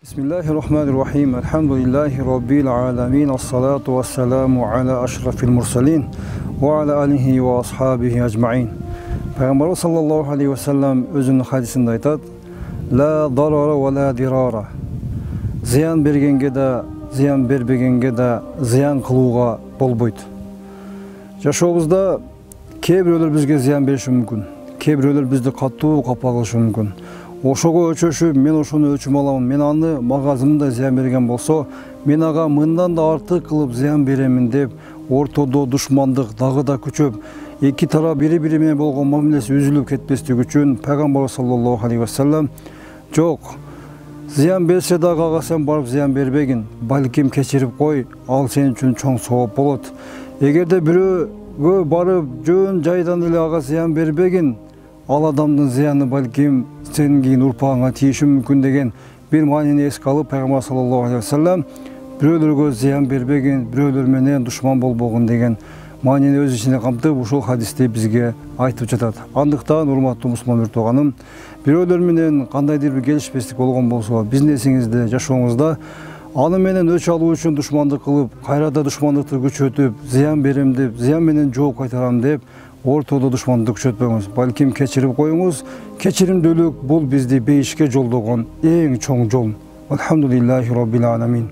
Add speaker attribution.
Speaker 1: Bismillahirrahmanirrahim. Elhamdülillahi Rabbil alamin. As-salatu vesselamu ala aşrafil mursalin ve ala alihi ve ashabihi ecmaîn. Peygamber sallallahu aleyhi ve sellem özünün hadisinde aytadi: La darara ve la dirara. Ziyan bergenge de, ziyan berbegenge de ziyan kılууга bolboyt. Жашообузда кээ бирөөлөр бизге зыян бериши мүмкүн. Кээ бирөөлөр бизди катуу капа кылышы мүмкүн. Ошого өчөшүп, мен ошону өчүм алам, мен аны магазымда зыян берген болсо, мен ага мындан да артык кылып зыян беремин деп, ортодо душмандык дагы да күчөп, эки тарап бири-бири менен болгон мамилеси үзүлүп кетпестиги үчүн Пайгамбар саллаллаху алейхи ва саллям жок, зыян берсе дагы ага сен барып зыян бербегин, балким кечирип кой, ал сен үчүн чоң сооп болот. Эгерде бирөөгө барып жөн жайдан эле ага зыян бербегин, ал адамдын зыяны балким сенин кийин урпагыңа тийиши мүмкүн деген бир маанини эске алып, Пайгамбар саллаллаху алейхи ва саллям бирөөлөргө зыян бербегин, бирөөлөр менен душман болбогун деген маанини өз ичине камтып, ушул хадисти бизге айтып жатат. Андыктан, урматтуу мусулман тууганым, бирөөлөр менен кандайдыр бир келишпестик болгон болсо, бизнесиңизде, жашооңузда аны менен өч алуу үчүн душмандык кылып, кайрада душмандыкты күчөтүп, зыян берем деп, зыян менен жооп кайтарам деп, ортодо душмандык күчөтпөңүз. Балким кечирип коюңуз. Кечиримдүүлүк бул бизди бейишке жолдогон эң чоң жол. Алхамдулиллахи Rabbil alamin.